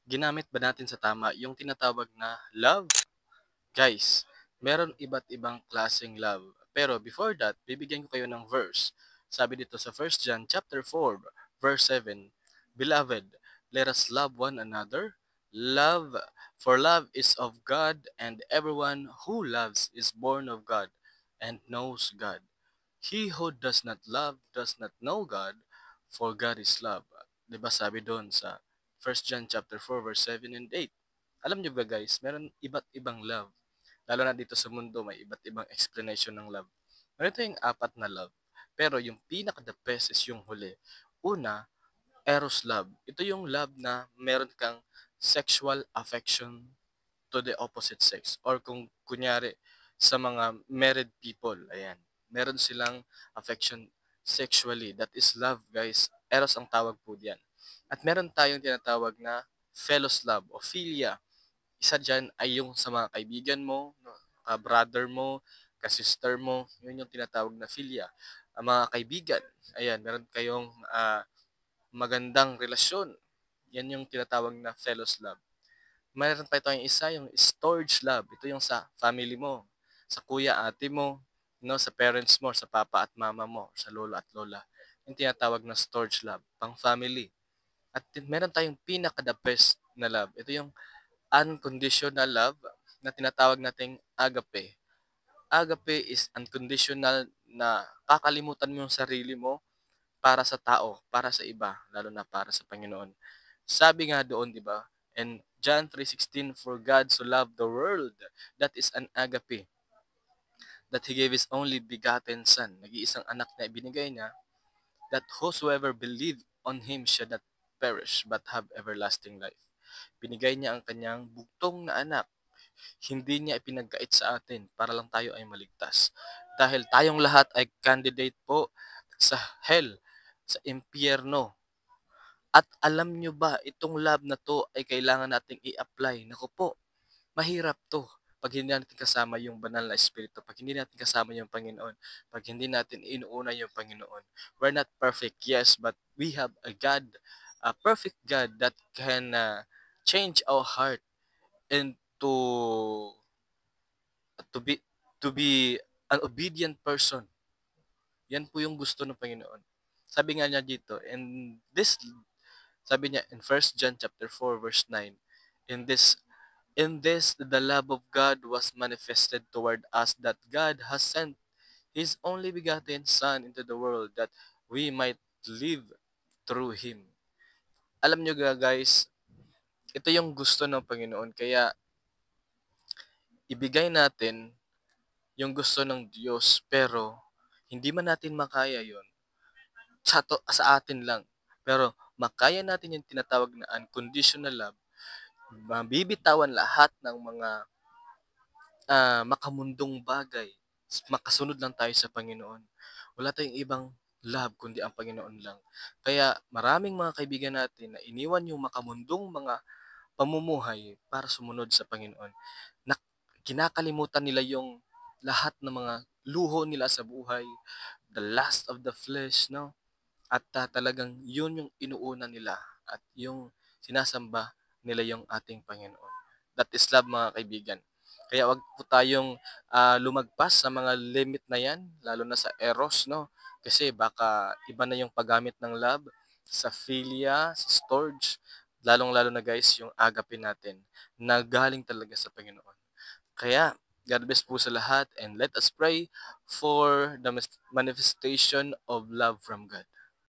ginamit ba natin sa tama yung tinatawag na love? Guys, meron iba't ibang klaseng love. Pero before that, bibigyan ko kayo ng verse. Sabi dito sa 1 John chapter 4, verse 7, Beloved, let us love one another. Love, for love is of God, and everyone who loves is born of God and knows God. He who does not love does not know God, for God is love. 'Di ba sabi doon sa 1 John chapter 4 verse 7 and 8. Alam niyo ba guys, meron iba't ibang love. Lalo na dito sa mundo, may iba't ibang explanation ng love. Ganito yung apat na love. Pero yung pinaka-the best is yung huli. Una, eros love. Ito yung love na meron kang sexual affection to the opposite sex. Or kung kunyari, sa mga married people, ayan, meron silang affection sexually. That is love, guys. Eros ang tawag po diyan. At meron tayong tinatawag na philos love o philia. Isa diyan ay yung sa mga kaibigan mo, no, ka-brother mo, ka-sister mo, yun yung tinatawag na philia. Ang mga kaibigan, ayan, meron kayong magandang relasyon. Yan yung tinatawag na philos love. Meron pa tayong isa, yung storge love. Ito yung sa family mo, sa kuya, ate mo, no, sa parents mo, sa papa at mama mo, sa lolo at lola. Yung tinatawag na storge love, pang family. At meron tayong pinaka-the best na love. Ito yung unconditional love na tinatawag nating agape. Agape is unconditional na kakalimutan mo yung sarili mo para sa tao, para sa iba, lalo na para sa Panginoon. Sabi nga doon, di ba? And John 3:16, For God so loved the world, that is an agape, that He gave His only begotten Son, nag-iisang anak na ibinigay niya, that whosoever believe on Him shall not perish, but have everlasting life. Binigay niya ang kanyang bugtong na anak. Hindi niya ipinagkait sa atin para lang tayo ay maligtas. Dahil tayong lahat ay candidate po sa hell, sa impyerno. At alam nyo ba, itong love na to ay kailangan nating i-apply. Naku po, mahirap to. Pag hindi natin kasama yung banal na espiritu, pag hindi natin kasama yung Panginoon, pag hindi natin inuuna yung Panginoon. We're not perfect, yes, but we have a God, a perfect God that can change our heart and to to be an obedient person. Yan po yung gusto ng Panginoon. Sabi nga niya dito, and this sabi niya in 1 John chapter 4 verse 9, in this the love of God was manifested toward us, that God has sent his only begotten Son into the world that we might live through him. Alam niyo guys, ito yung gusto ng Panginoon, kaya ibigay natin yung gusto ng Diyos, pero hindi man natin makaya yon sa atin lang. Pero makaya natin yung tinatawag na unconditional love, mabibitawan lahat ng mga makamundong bagay, makasunod lang tayo sa Panginoon. Wala tayong ibang love kundi ang Panginoon lang. Kaya maraming mga kaibigan natin na iniwan yung makamundong mga pamumuhay para sumunod sa Panginoon. Na kinakalimutan nila yung lahat ng mga luho nila sa buhay, the lust of the flesh, no? At talagang yun yung inuuna nila at yung sinasamba nila yung ating Panginoon. That is love, mga kaibigan. Kaya wag po tayong lumagpas sa mga limit na yan, lalo na sa eros, no? Kasi baka iba na yung paggamit ng love sa philia, sa storge, lalong-lalo na guys yung agape natin na galing talaga sa Panginoon. Kaya, God bless po sa lahat and let us pray for the manifestation of love from God.